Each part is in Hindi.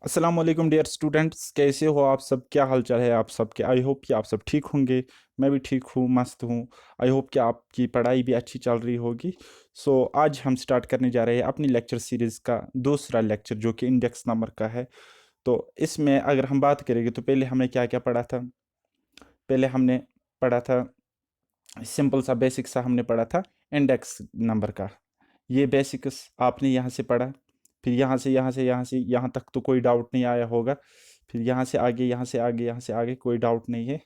अस्सलाम वालेकुम डियर स्टूडेंट्स, कैसे हो आप सब? क्या हाल चाल है आप सबके? आई होप कि आप सब ठीक होंगे। मैं भी ठीक हूँ, मस्त हूँ। आई होप कि आपकी पढ़ाई भी अच्छी चल रही होगी। आज हम स्टार्ट करने जा रहे हैं अपनी लेक्चर सीरीज़ का दूसरा लेक्चर, जो कि इंडेक्स नंबर का है। तो इसमें अगर हम बात करेंगे तो पहले हमने क्या क्या पढ़ा था। पहले हमने पढ़ा था सिंपल सा बेसिक सा, हमने पढ़ा था इंडेक्स नंबर का। ये बेसिक्स आपने यहाँ से पढ़ा। फिर यहाँ से यहाँ तक तो कोई डाउट नहीं आया होगा। फिर यहाँ से आगे, यहाँ से आगे, यहाँ से आगे कोई डाउट नहीं है।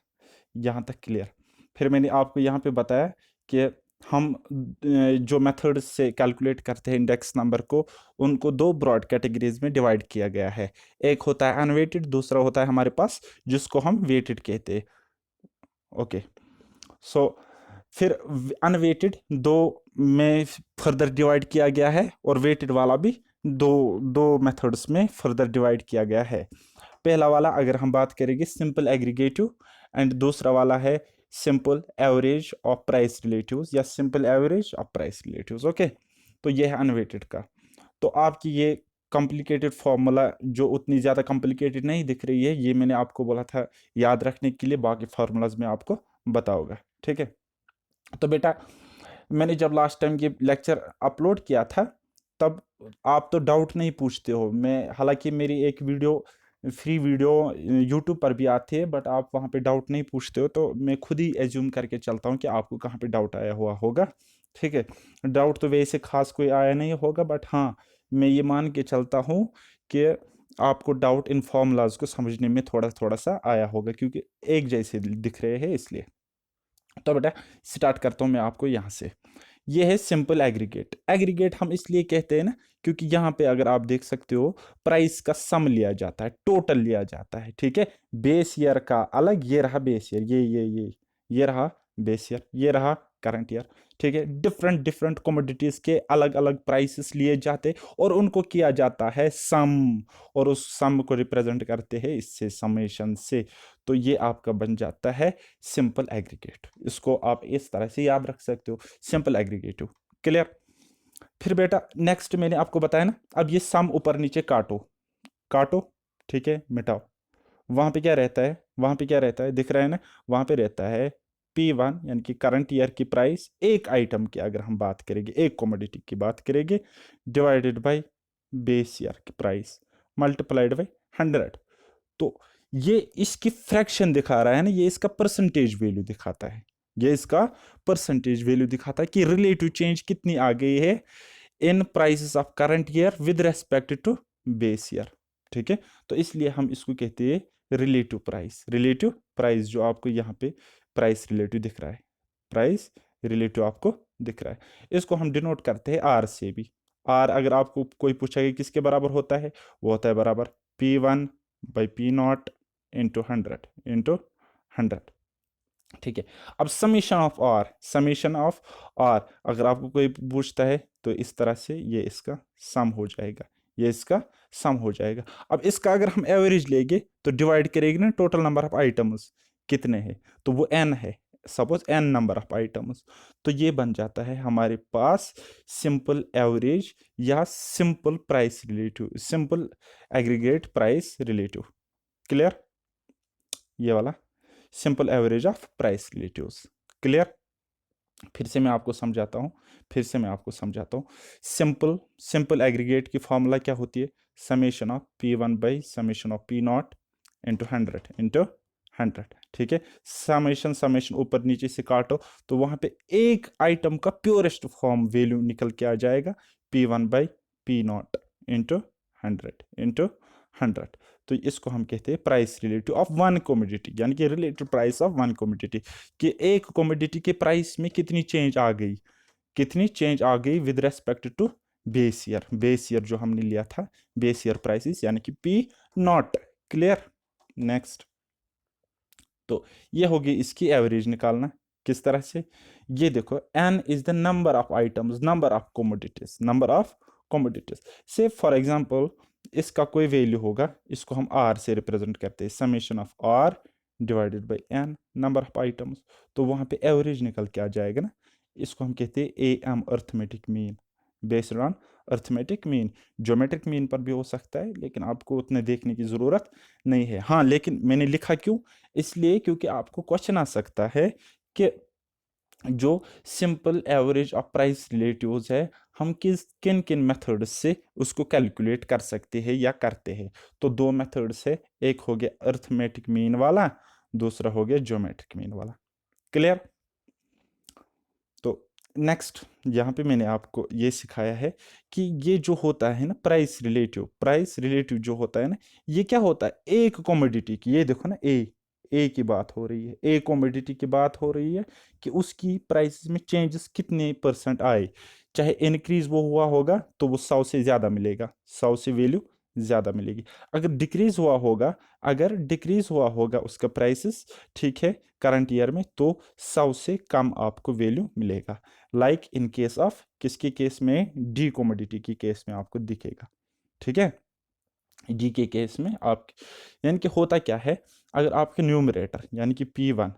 यहाँ तक क्लियर। फिर मैंने आपको यहाँ पे बताया कि हम जो मेथड से कैलकुलेट करते हैं इंडेक्स नंबर को, उनको दो ब्रॉड कैटेगरीज में डिवाइड किया गया है। एक होता है अनवेटेड, दूसरा होता है हमारे पास जिसको हम वेटेड कहते हैं। ओके। सो फिर अनवेटेड दो में फर्दर डिवाइड किया गया है, और वेटेड वाला भी दो दो मेथड्स में फर्दर डिवाइड किया गया है। पहला वाला अगर हम बात करेंगे सिंपल एग्रीगेटिव, एंड दूसरा वाला है simple average of price relatives या simple average of price relatives. Okay. तो ये है अनवेटेड का। तो आपकी ये कॉम्प्लिकेटेड फॉर्मूला जो उतनी ज़्यादा कॉम्प्लिकेटेड नहीं दिख रही है, ये मैंने आपको बोला था याद रखने के लिए, बाकी फार्मूलाज में आपको बताऊंगा। ठीक है। तो बेटा, मैंने जब लास्ट टाइम ये लेक्चर अपलोड किया था, तब आप तो डाउट नहीं पूछते हो। मैं हालांकि मेरी एक वीडियो, फ्री वीडियो यूट्यूब पर भी आती है, बट आप वहाँ पे डाउट नहीं पूछते हो, तो मैं खुद ही एज्यूम करके चलता हूँ कि आपको कहाँ पे डाउट आया हुआ होगा। ठीक है। डाउट तो वैसे खास कोई आया नहीं होगा, बट हाँ, मैं ये मान के चलता हूँ कि आपको डाउट इन फॉर्मूलाज को समझने में थोड़ा थोड़ा सा आया होगा, क्योंकि एक जैसे दिख रहे हैं इसलिए। तो बेटा, स्टार्ट करता हूँ मैं आपको यहाँ से। ये है सिंपल एग्रीगेट। एग्रीगेट हम इसलिए कहते हैं ना, क्योंकि यहाँ पे अगर आप देख सकते हो, प्राइस का सम लिया जाता है, टोटल लिया जाता है। ठीक है। बेस ईयर का अलग, ये रहा बेस ईयर, ये रहा बेस ईयर, ये रहा करंट ईयर। ठीक है। डिफरेंट डिफरेंट कमोडिटीज के अलग अलग प्राइसेस लिए जाते, और उनको किया जाता है सम, और उस सम को रिप्रेजेंट करते हैं इससे, समेशन से। तो ये आपका बन जाता है सिंपल एग्रीगेट। इसको आप इस तरह से याद रख सकते हो, सिंपल एग्रीगेटिव। क्लियर। फिर बेटा नेक्स्ट मैंने आपको बताया ना, अब ये सम ऊपर नीचे काटो, काटो। ठीक है, मिटाओ। वहां पे क्या रहता है? वहां पे क्या रहता है, दिख रहा है ना? वहां पे रहता है P1, यानी कि करंट ईयर की प्राइस, एक आइटम की अगर हम बात करेंगे, एक कमोडिटी की बात करेंगे, डिवाइडेड बाय बेस ईयर की प्राइस, मल्टीप्लाइड बाय 100। तो ये इसकी फ्रैक्शन दिखा रहा है ना, ये इसका परसेंटेज वैल्यू दिखाता है। ये इसका परसेंटेज वैल्यू दिखाता है कि रिलेटिव चेंज कितनी आ गई है in prices of current year with respect to base year. ठीक है। तो इसलिए हम इसको कहते हैं रिलेटिव प्राइस। रिलेटिव प्राइस जो आपको यहाँ पे प्राइस रिलेटिव दिख रहा है, प्राइस रिलेटिव आपको दिख रहा है, इसको हम डिनोट करते हैं आर से भी। आर अगर आपको कोई पूछेगा किसके बराबर होता है, वो होता है बराबर P1/P0 इंटू 100। ठीक है। अब summation of R, summation of R अगर आपको कोई पूछता है, तो इस तरह से ये इसका सम हो जाएगा, ये इसका सम हो जाएगा। अब इसका अगर हम एवरेज लेंगे तो डिवाइड करेंगे ना टोटल नंबर ऑफ आइटम्स कितने हैं, तो वो n है, suppose n number of items. तो ये बन जाता है हमारे पास सिंपल एवरेज या simple price relative, simple aggregate price relative. Clear? ये वाला simple average of price relatives. Clear? फिर से मैं आपको समझाता हूँ, फिर से मैं आपको समझाता हूँ। सिंपल सिंपल एग्रीगेट की फॉर्मूला क्या होती है? Summation of P1 by summation of P0 into 100। ठीक है। समेशन समेशन ऊपर नीचे से काटो, तो वहां पे एक आइटम का प्योरेस्ट फॉर्म वैल्यू निकल के आ जाएगा, P1/P0 इंटू 100। तो इसको हम कहते हैं price relative of one commodity, यानी कि relative price of one commodity, कि एक कमोडिटी के प्राइस में कितनी चेंज आ गई, कितनी चेंज आ गई with respect to base year. Base year जो हमने लिया था, बेस ईयर प्राइसेस, यानी कि P0। क्लियर? नेक्स्ट। तो ये होगी इसकी एवरेज निकालना। किस तरह से? ये देखो, n is the number of items, number of commodities, number of commodities. से फॉर एग्जांपल इसका कोई वैल्यू होगा, इसको हम r से रिप्रेजेंट करते हैं, summation of r divided by n number of items. तो वहां पे एवरेज निकल के आ जाएगा ना, इसको हम कहते हैं AM arithmetic mean based on arithmetic mean. Geometric mean पर भी हो सकता है, लेकिन आपको उतने देखने की ज़रूरत नहीं है। हाँ, लेकिन मैंने लिखा क्यों? इसलिए क्योंकि आपको क्वेश्चन आ सकता है कि जो simple average of price relatives है, हम किन किन मेथड्स से उसको कैलकुलेट कर सकते हैं या करते हैं। तो दो मेथड्स है, एक हो गया अर्थमेटिक मीन वाला, दूसरा हो गया ज्योमेट्रिक मीन वाला। क्लियर? तो नेक्स्ट यहाँ पे मैंने आपको ये सिखाया है कि ये जो होता है ना प्राइस रिलेटिव जो होता है ना, ये क्या होता है, एक कमोडिटी की, ये देखो ना, ए की बात हो रही है, ए कमोडिटी की बात हो रही है कि उसकी प्राइस में चेंजेस कितने परसेंट आए। चाहे इंक्रीज वो हुआ होगा तो वो 100 से ज़्यादा मिलेगा, 100 से वैल्यू ज़्यादा मिलेगी। अगर डिक्रीज हुआ होगा उसका प्राइसेस, ठीक है, करंट ईयर में, तो 100 से कम आपको वैल्यू मिलेगा। लाइक इन केस ऑफ, किसके केस में, डी कमोडिटी की केस में आपको दिखेगा। ठीक है, डी के केस में आप, यानी कि होता क्या है, अगर आपके न्यूमरेटर यानी कि P1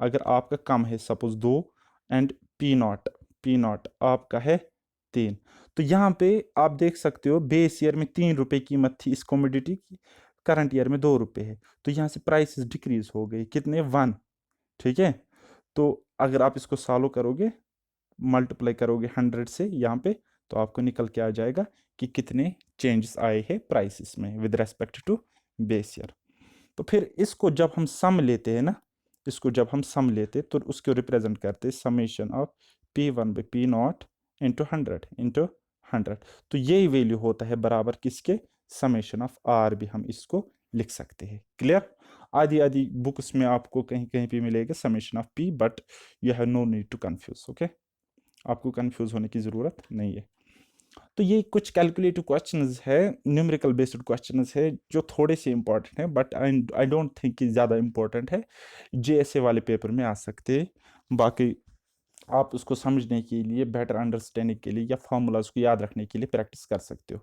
अगर आपका कम है, सपोज 2, एंड P0 आपका है 3, तो यहाँ पे आप देख सकते हो बेस ईयर में 3 रुपए कीमत थी इस कमोडिटी की, करंट ईयर में 2 रुपए है, तो यहाँ से प्राइसेस डिक्रीज हो गई, कितने, 1। ठीक है, तो अगर आप इसको सॉल्व करोगे, मल्टीप्लाई करोगे 100 से यहाँ पे, तो आपको निकल के आ जाएगा कि कितने चेंजेस आए हैं प्राइसेस में with respect to base year. तो फिर इसको जब हम सम लेते हैं ना, इसको जब हम सम लेते तो उसको रिप्रेजेंट करते हैं समेशन ऑफ P1/P0 इंटू 100। तो यही वैल्यू होता है बराबर किसके, समेशन ऑफ R भी हम इसको लिख सकते हैं। क्लियर? आदि आदि बुक्स में आपको कहीं कहीं पे मिलेगा summation of P, but you have no need to confuse. Okay, आपको कंफ्यूज होने की ज़रूरत नहीं है। तो ये कुछ कैलकुलेटिव क्वेश्चंस है, न्यूमेरिकल बेस्ड क्वेश्चंस है, जो थोड़े से इंपॉर्टेंट है, बट आई डोंट थिंक कि ज़्यादा इंपॉर्टेंट है, जेएसए वाले पेपर में आ सकते हैं। बाकी आप उसको समझने के लिए, बेटर अंडरस्टैंडिंग के लिए, या फार्मूलाज को याद रखने के लिए प्रैक्टिस कर सकते हो।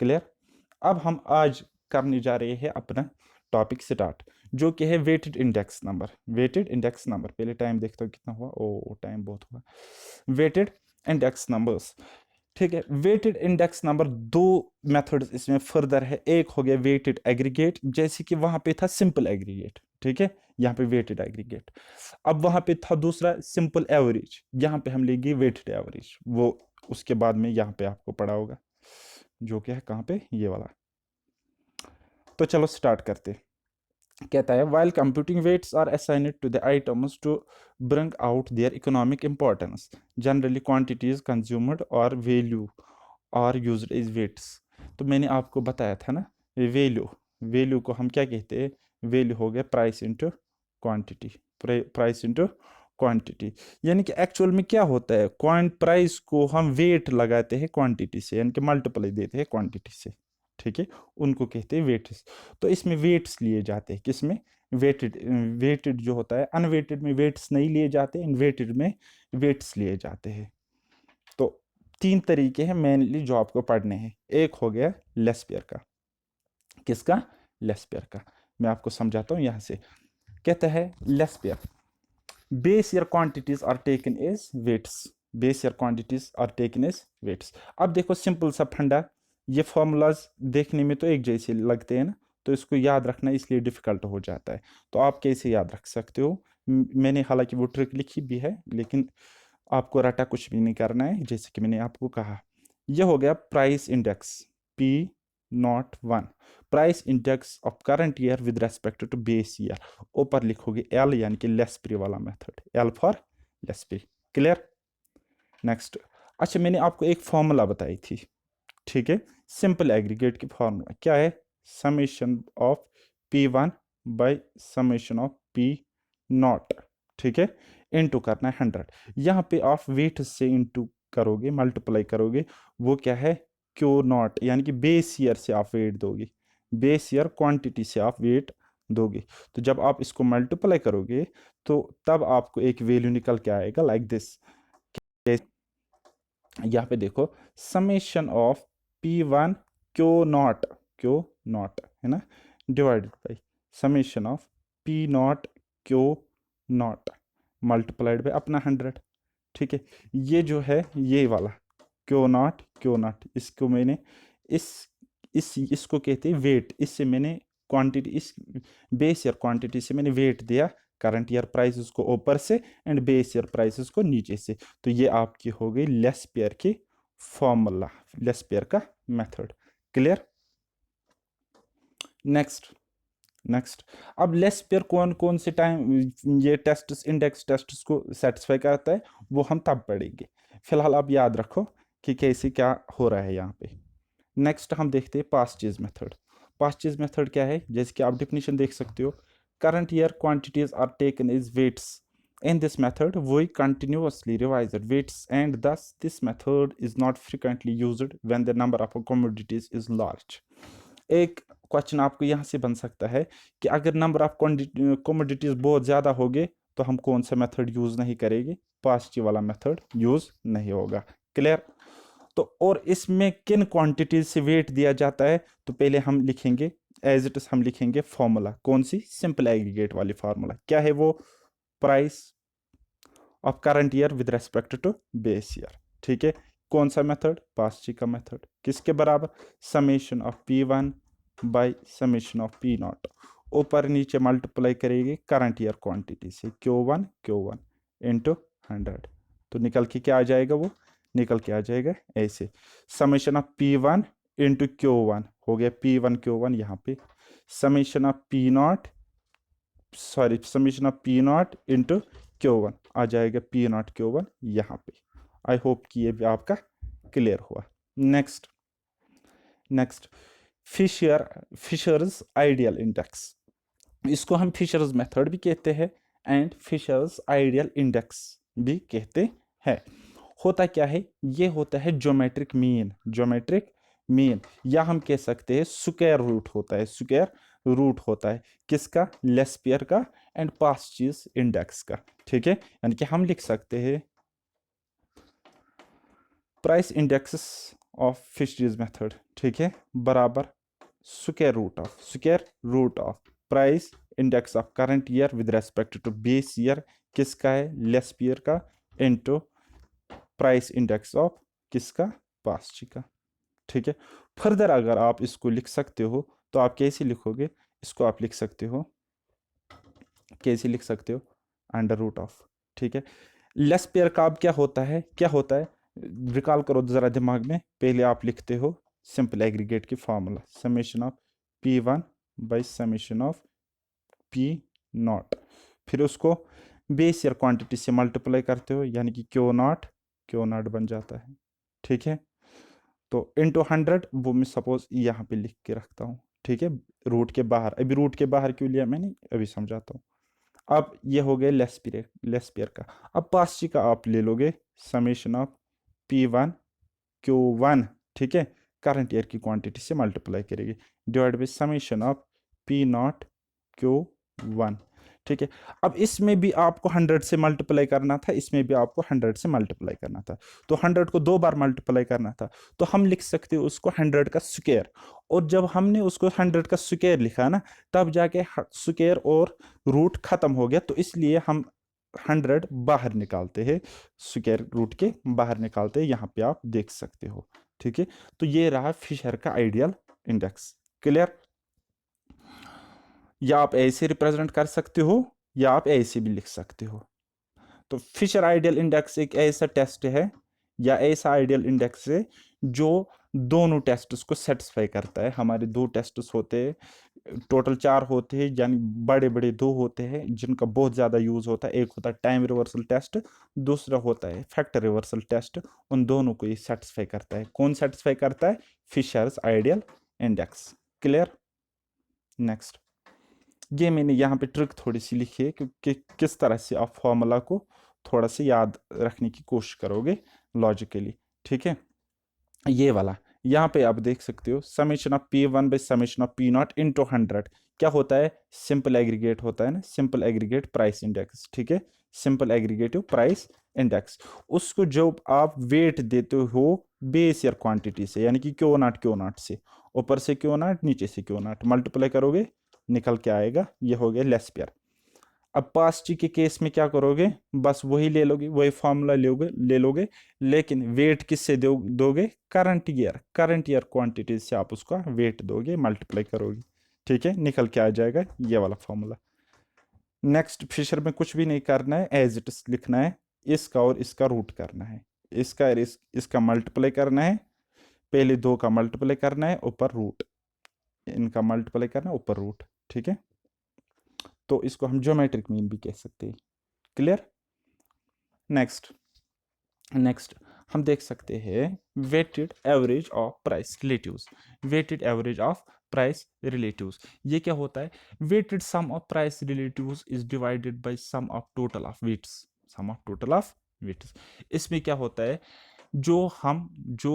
क्लियर? अब हम आज करने जा रहे हैं अपना टॉपिक स्टार्ट, जो कि है वेटेड इंडेक्स नंबर। पहले टाइम देखता हूँ कितना हुआ, ओ टाइम बहुत हुआ। वेटेड इंडेक्स नंबर्स, ठीक है। वेटेड इंडेक्स नंबर, दो मेथड्स इसमें फर्दर है। एक हो गया वेटेड एग्रीगेट, जैसे कि वहां पे था सिंपल एग्रीगेट, ठीक है, यहाँ पे वेटेड एग्रीगेट। अब वहां पे था दूसरा सिंपल एवरेज, यहाँ पे हम लेंगे वेटेड एवरेज, वो उसके बाद में यहाँ पे आपको पढ़ा होगा, जो कि है कहाँ पे, ये वाला। तो चलो स्टार्ट करते हैं। कहता है while computing weights are assigned to the items to bring out their economic importance, generally quantities consumed or value are used as weights। तो मैंने आपको बताया था ना, वैल्यू को हम क्या कहते हैं, वैल्यू हो गया price into quantity, price into quantity. यानी कि एक्चुअल में क्या होता है, प्राइस को हम वेट लगाते हैं क्वांटिटी से, यानी कि मल्टीप्लाई देते हैं क्वांटिटी से, ठीक है, उनको कहते हैं वेट्स। तो इसमें वेट्स लिए जाते हैं, किसमें, वेटेड जो होता है, अनवेटेड में वेट्स नहीं लिए जाते, इनवेटेड में वेट्स लिए जाते हैं। तो तीन तरीके हैं मेनली जो आपको पढ़ने हैं। एक हो गया लेस्पियर का, किसका, लेस्पियर का। मैं आपको समझाता हूँ यहाँ से। कहता है Laspeyres, base year quantities are taken as weights, base year quantities are taken as weights. अब देखो सिंपल सा फंडा, ये फॉर्मूलाज देखने में तो एक जैसे लगते हैं ना, तो इसको याद रखना इसलिए डिफिकल्ट हो जाता है। तो आप कैसे याद रख सकते हो, मैंने हालांकि वो ट्रिक लिखी भी है, लेकिन आपको रटा कुछ भी नहीं करना है, जैसे कि मैंने आपको कहा। यह हो गया price index P01, price index of current year with respect to base year. ऊपर लिखोगे L, यानी कि लेस्प्री वाला method, L for Laspeyres. Clear? Next, अच्छा मैंने आपको एक फॉर्मूला बताई थी, ठीक है, सिंपल एग्रीगेट की फॉर्मूला क्या है, summation of P1 by summation of P0, ठीक है, इनटू करना है 100। यहाँ पे आप वेट से इनटू करोगे, मल्टीप्लाई करोगे, वो क्या है, Q0, यानी कि बेस ईयर से आप वेट दोगे, बेस ईयर क्वांटिटी से आप वेट दोगे। तो जब आप इसको मल्टीप्लाई करोगे, तो तब आपको एक वैल्यू निकल के आएगा लाइक दिस। यहाँ पे देखो, समेशन ऑफ P1 Q0 है ना, divided by summation of P0 Q0 multiplied by अपना 100, ठीक है। ये जो है ये वाला क्यू नॉट इसको मैंने इसको कहते हैं वेट, इससे मैंने क्वांटिटी, इस बेस ईयर क्वांटिटी से मैंने वेट दिया, करंट ईयर प्राइस को ऊपर से एंड बेस ईयर प्राइस को नीचे से। तो ये आपकी हो गई लेस्पियर की फॉर्मूला, लेस्पियर का मेथड। क्लियर? नेक्स्ट अब लेस्पियर कौन कौन से टाइम ये टेस्ट इंडेक्स टेस्ट को सेटिस्फाई करता है वो हम तब पढ़ेंगे। फिलहाल आप याद रखो कि कैसे क्या हो रहा है यहाँ पे। नेक्स्ट हम देखते हैं पास्चेज मेथड। पास्चेज मेथड क्या है? जैसे कि आप डिफिनीशन देख सकते हो, current year quantities are taken is weights. In this method, we continuously revise the weights, and thus this method is not frequently used when the number of commodities is large. एक क्वेश्चन आपको यहाँ से बन सकता है कि अगर नंबर ऑफ कमोडिटीज बहुत ज़्यादा हो गए तो हम कौन सा मेथड यूज़ नहीं करेंगे? पास्ची वाला मेथड यूज़ नहीं होगा। क्लियर? तो और इसमें किन क्वांटिटीज से वेट दिया जाता है? तो पहले हम लिखेंगे एज इट इज, हम लिखेंगे फॉर्मूला। कौन सी? सिंपल एग्रीगेट वाली फार्मूला। क्या है वो? Price of current year with respect to base year. ठीक है, कौन सा मेथड? पास्ची का मेथड। किसके बराबर? Summation of P1 by summation of P0, ऊपर नीचे मल्टीप्लाई करेंगे करंट ईयर क्वांटिटी से, Q1 इंटू 100। तो निकल के क्या आ जाएगा? वो निकल के आ जाएगा ऐसे, summation of P1 into Q1 हो गया, P1 Q1 यहाँ पे, summation of summation of P0 into Q1 आ जाएगा, P0 Q1 यहाँ पे। आई होप कि ये भी आपका क्लियर हुआ। Next Fisher's ideal index. इसको हम फिशर्स मेथड भी कहते हैं एंड फिशर्स आइडियल इंडेक्स भी कहते हैं। होता क्या है? ये होता है ज्योमेट्रिक मीन, या हम कह सकते हैं स्क्वायर रूट होता है किसका? लेस्पियर का एंड पास्चेज इंडेक्स का। ठीक है, यानी कि हम लिख सकते हैं price index of fisheries method, ठीक है, बराबर square root of price index of current year with respect to base year, किसका है? लेस्पियर का, इनटू प्राइस इंडेक्स ऑफ किसका? पास्ची का। ठीक है, फर्दर अगर आप इसको लिख सकते हो तो आप कैसे लिखोगे? इसको आप लिख सकते हो, कैसे लिख सकते हो? Under root of. ठीक है, लेस्पियर का अब क्या होता है? रिकॉल करो जरा दिमाग में। पहले आप लिखते हो सिंपल एग्रीगेट की formula, summation of P1 by summation of P0, फिर उसको बेस ईयर क्वांटिटी से मल्टीप्लाई करते हो, यानी कि Q0 बन जाता है। ठीक है, तो इंटू 100 वो मैं सपोज यहाँ पे लिख के रखता हूँ। ठीक है, रूट के बाहर, अभी रूट के बाहर क्यों लिया मैंने अभी समझाता हूँ। अब ये हो गया लेस्पियर का। अब पास्ची का आप ले लोगे समेशन ऑफ P1 Q1, ठीक है, करंट ईयर की क्वांटिटी से मल्टीप्लाई करेगी, divide by summation of P0 Q1। ठीक है, अब इसमें भी आपको 100 से मल्टीप्लाई करना था, इसमें भी आपको 100 से मल्टीप्लाई करना था, तो 100 को 2 बार मल्टीप्लाई करना था, तो हम लिख सकते हो उसको 100 का स्क्वायर। और जब हमने उसको 100 का स्क्वायर लिखा ना, तब जाके स्क्वायर और रूट खत्म हो गया, तो इसलिए हम 100 बाहर निकालते हैं, स्क्वायर रूट के बाहर निकालते हैं, यहाँ पे आप देख सकते हो। ठीक है, तो ये रहा फिशर का आइडियल इंडेक्स। क्लियर? या आप ऐसे रिप्रेजेंट कर सकते हो या आप ऐसे भी लिख सकते हो। तो फिशर आइडियल इंडेक्स एक ऐसा टेस्ट है या ऐसा आइडियल इंडेक्स है जो दोनों टेस्ट्स को सेटिस्फाई करता है। हमारे 2 टेस्ट्स होते हैं, टोटल 4 होते हैं, यानी बड़े बड़े 2 होते हैं जिनका बहुत ज़्यादा यूज़ होता है। एक होता है टाइम रिवर्सल टेस्ट, दूसरा होता है फैक्टर रिवर्सल टेस्ट। उन दोनों को ये सेटिस्फाई करता है। कौन सेटिस्फाई करता है? Fisher's ideal index. Clear? Next, ये मैंने यहाँ पे ट्रिक थोड़ी सी लिखी है कि किस तरह से आप फॉर्मूला को थोड़ा सा याद रखने की कोशिश करोगे लॉजिकली। ठीक है, ये वाला यहाँ पे आप देख सकते हो, summation of P1 by summation of P0 into 100 क्या होता है? सिंपल एग्रीगेट होता है ना, सिंपल एग्रीगेट प्राइस इंडेक्स। ठीक है, सिंपल एग्रीगेटिव प्राइस इंडेक्स, उसको जब आप वेट देते हो बेस ईयर क्वांटिटी से, यानी कि Q0 से, ऊपर से Q0 नीचे से Q0 मल्टीप्लाई करोगे, निकल के आएगा, ये हो गया लेस्पियर। अब पास्ट के केस में क्या करोगे, बस वही ले लोगे, वही फॉर्मूला ले लोगे, लेकिन वेट किससे दोगे, करंट ईयर क्वांटिटी से आप उसका वेट दोगे, मल्टीप्लाई करोगे, ठीक है, निकल के आ जाएगा ये वाला फॉर्मूला। नेक्स्ट फिशर में कुछ भी नहीं करना है, एज इट इज लिखना है, इसका और इसका रूट करना है, इसका और इसका मल्टीप्लाई करना है, पहले दो का मल्टीप्लाई करना है, ऊपर रूट, इनका मल्टीप्लाई करना है, ऊपर रूट, ठीक है। तो इसको हम ज्योमेट्रिक मीन भी कह सकते हैं। क्लियर। नेक्स्ट हम देख सकते हैं weighted average of price relatives. Weighted average of price relatives, ये क्या होता है, weighted sum of price relatives is divided by sum of total of weights, sum of total of weights. इसमें क्या होता है, जो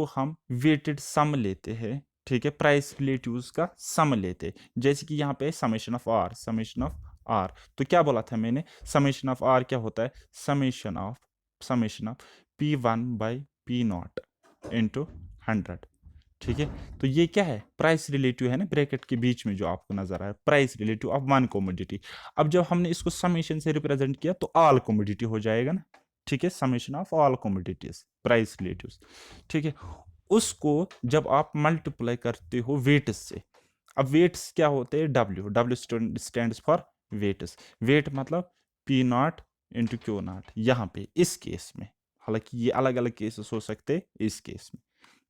हम वेटेड सम लेते हैं, ठीक है, प्राइस रिलेटिव्स का सम लेते हैं, जैसे कि यहाँ पे समेशन ऑफ आर, तो क्या बोला था मैंने, समेशन ऑफ आर क्या होता है, summation of P1 by P0 into 100, ठीक है। तो ये क्या है, प्राइस रिलेटिव है ना, ब्रैकेट के बीच में जो आपको नजर आ रहा है, price relative of one commodity. अब जब हमने इसको समेशन से रिप्रेजेंट किया तो ऑल कमोडिटी हो जाएगा ना, ठीक है, summation of all commodities price relatives, ठीक है। उसको जब आप मल्टीप्लाई करते हो वेट्स से, अब वेट्स क्या होते हैं, W stands for weights, weight मतलब P0 इंटू Q0, यहाँ पे इस केस में, हालांकि ये अलग अलग केसेस हो सकते हैं इस केस में,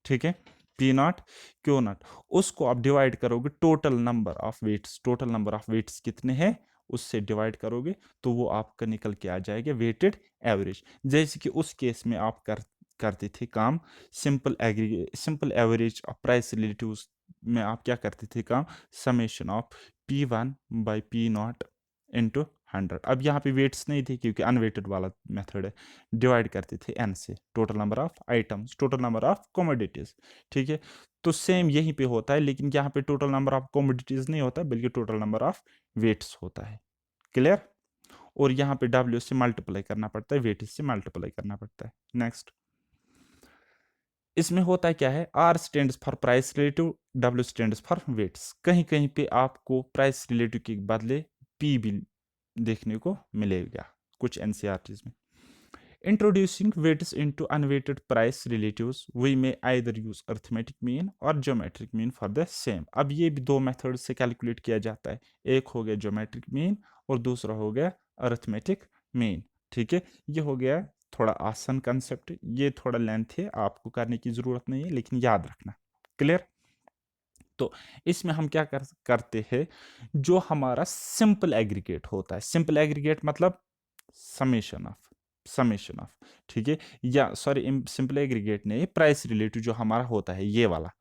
ठीक है, P0 Q0, उसको आप डिवाइड करोगे total number of weights, total number of weights कितने हैं उससे डिवाइड करोगे, तो वो आपका निकल के आ जाएगा वेटेड एवरेज। जैसे कि उस केस में आप करते थे काम simple average of price relatives में, आप क्या करते थे काम, summation of P1 by P0 into 100। अब यहाँ पे वेट्स नहीं थे क्योंकि अनवेटेड वाला मेथड है, डिवाइड करते थे n से, total number of items, total number of commodities, ठीक है। तो सेम यहीं पे होता है, लेकिन यहाँ पे टोटल नंबर ऑफ कमोडिटीज नहीं होता बल्कि टोटल नंबर ऑफ वेट्स होता है। क्लियर। और यहाँ पे W से मल्टीप्लाई करना पड़ता है, वेट से मल्टीप्लाई करना पड़ता है। नेक्स्ट, इसमें होता है क्या है, R stands for price relative, W stands for weights. कहीं कहीं पे आपको प्राइस रिलेटिव के बदले P भी देखने को मिलेगा कुछ एनसीईआरटीज में। Introducing weights into unweighted price relatives, we may either use arithmetic mean और geometric mean for the same। अब ये भी दो मेथड से कैलकुलेट किया जाता है, एक हो गया geometric mean और दूसरा हो गया arithmetic mean, ठीक है। ये हो गया थोड़ा आसान कंसेप्ट, ये थोड़ा लेंथ है, आपको करने की जरूरत नहीं है, लेकिन याद रखना। क्लियर। तो इसमें हम क्या करते हैं, जो हमारा सिंपल एग्रीगेट होता है, सिंपल एग्रीगेट मतलब समेशन ऑफ, ठीक है, या सॉरी सिंपल एग्रीगेट नहीं, प्राइस रिलेटिव जो हमारा होता है ये वाला,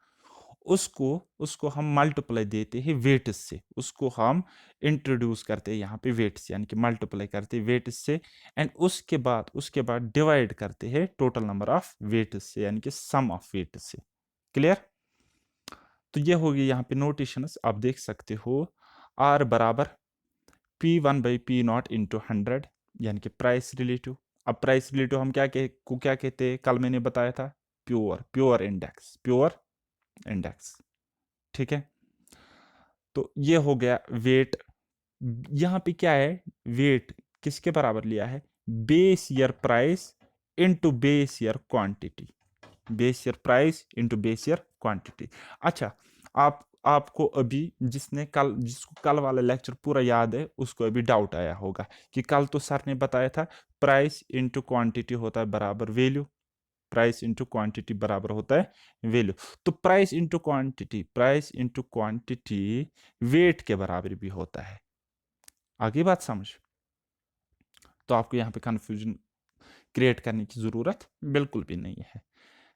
उसको हम मल्टीप्लाई देते हैं वेट्स से, उसको हम इंट्रोड्यूस करते हैं यहाँ पे वेट्स, यानी कि मल्टीप्लाई करते हैं वेट्स से, एंड उसके बाद डिवाइड करते हैं टोटल नंबर ऑफ वेट्स से, यानी कि सम ऑफ वेट्स से। क्लियर। तो ये हो गई यहाँ पे नोटेशन, आप देख सकते हो, R बराबर P1 बाई P0 इंटू 100, यानी कि प्राइस रिलेटिव। अब प्राइस रिलेटिव हम क्या कहते हैं, कल मैंने बताया था, प्योर इंडेक्स, ठीक है। तो ये हो गया वेट। यहाँ पे क्या है, वेट किसके बराबर लिया है, base year price into base year quantity, base year price into base year quantity. अच्छा, आपको अभी जिसको कल वाला लेक्चर पूरा याद है उसको अभी डाउट आया होगा कि कल तो सर ने बताया था प्राइस इंटू क्वांटिटी होता है बराबर वैल्यू, प्राइस इंटू क्वांटिटी बराबर होता है वैल्यू। तो प्राइस इंटू क्वांटिटी वेट के बराबर भी होता है। आगे बात समझ। तो आपको यहाँ पे कंफ्यूजन क्रिएट करने की जरूरत बिल्कुल भी नहीं है।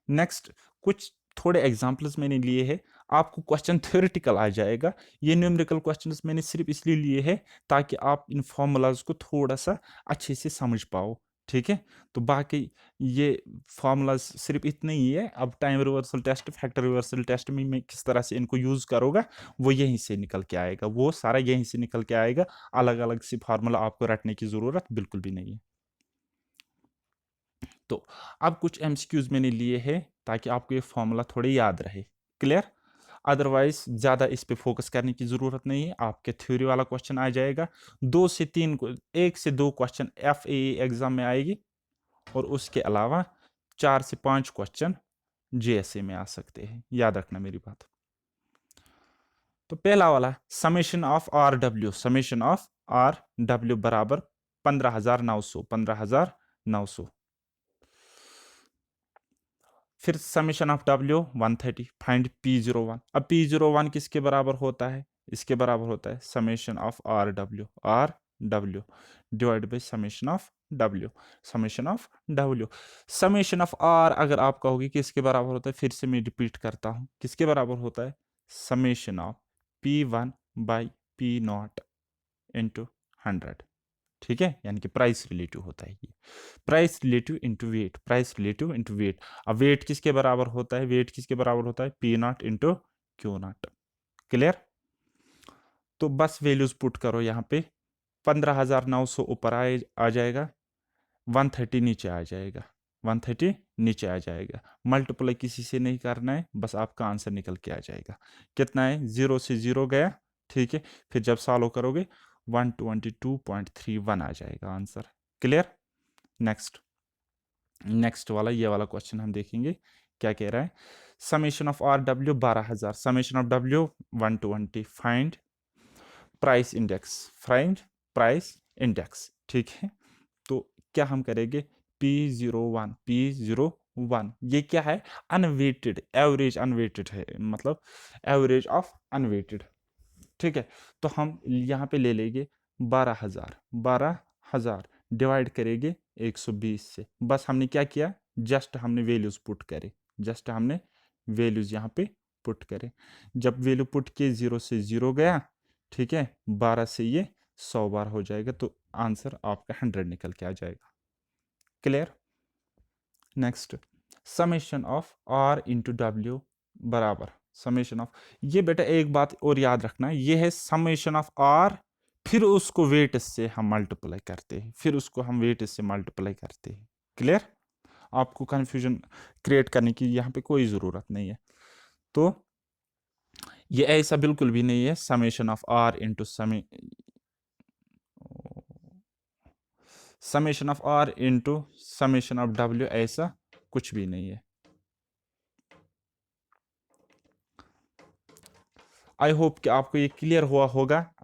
नेक्स्ट, कुछ थोड़े एग्जांपल्स मैंने लिए हैं, आपको क्वेश्चन थ्योरेटिकल आ जाएगा। ये न्यूमेरिकल क्वेश्चंस मैंने सिर्फ इसलिए लिए हैं ताकि आप इन फॉर्मूलाज को थोड़ा सा अच्छे से समझ पाओ, ठीक है। तो बाकी ये फॉर्मूलाज सिर्फ इतने ही है, अब time reversal test, factor reversal test में मैं किस तरह से इनको यूज करूँगा वो यहीं से निकल के आएगा, वो सारा यहीं से निकल के आएगा, अलग अलग से फार्मूला आपको रटने की जरूरत बिल्कुल भी नहीं है। तो अब कुछ एमसीक्यूज मैंने लिए हैं ताकि आपको ये फॉर्मूला थोड़े याद रहे। क्लियर। अदरवाइज ज़्यादा इस पे फोकस करने की ज़रूरत नहीं है, आपके थ्योरी वाला क्वेश्चन आ जाएगा। 2 से 3 1 से 2 क्वेश्चन FAE एग्जाम में आएगी और उसके अलावा 4 से 5 क्वेश्चन JSA में आ सकते हैं, याद रखना मेरी बात। तो पहला वाला summation of RW, summation of RW बराबर 15,900। फिर summation of W 130, find P01। अब P01 किसके बराबर होता है? इसके बराबर होता है summation of RW divide by summation of W, summation of W। Summation of R अगर आप कहोगे किसके बराबर होता है, फिर से मैं रिपीट करता हूं, किसके बराबर होता है? Summation of P1 by P0 into 100, ठीक है, यानी कि प्राइस रिलेटिव होता है ये, price relative into weight, price relative into weight. अब वेट किसके बराबर होता है? वेट किसके बराबर होता है? P0 into Q0। क्लियर? तो बस वैल्यूज पुट करो यहाँ पे, 15,900 ऊपर आ जाएगा, 130 नीचे आ जाएगा, 130 नीचे आ जाएगा। मल्टीप्लाई किसी से नहीं करना है, बस आपका आंसर निकल के आ जाएगा। कितना है? 0 से 0 गया, ठीक है, फिर जब सॉल्व करोगे 122.31 आ जाएगा आंसर। क्लियर? नेक्स्ट वाला, ये वाला क्वेश्चन हम देखेंगे क्या कह रहा है। Summation of RW 12,000, summation of W 120, find price index, find price index, ठीक है। तो क्या हम करेंगे? P01 ये क्या है? अनवेटेड, एवरेज अनवेटेड है, मतलब एवरेज ऑफ अनवेटेड, ठीक है। तो हम यहाँ पे ले लेंगे 12,000 डिवाइड करेंगे 120 से। बस हमने क्या किया? जस्ट हमने वैल्यूज पुट करे, जस्ट हमने वैल्यूज यहाँ पे पुट करे। जब वैल्यू पुट किए 0 से 0 गया, ठीक है, 12 से ये 100 बार हो जाएगा, तो आंसर आपका 100 निकल के आ जाएगा। Clear? Next, summation of R into W बराबर समेशन ऑफ, ये बेटा एक बात और याद रखना, ये है समेशन ऑफ R, फिर उसको वेट से हम मल्टीप्लाई करते हैं, फिर उसको हम वेट से मल्टीप्लाई करते हैं। क्लियर? आपको कंफ्यूजन क्रिएट करने की यहाँ पे कोई ज़रूरत नहीं है। तो ये ऐसा बिल्कुल भी नहीं है summation of R into summation of R into summation of W, ऐसा कुछ भी नहीं है। आई होप कि आपको ये क्लियर हुआ होगा।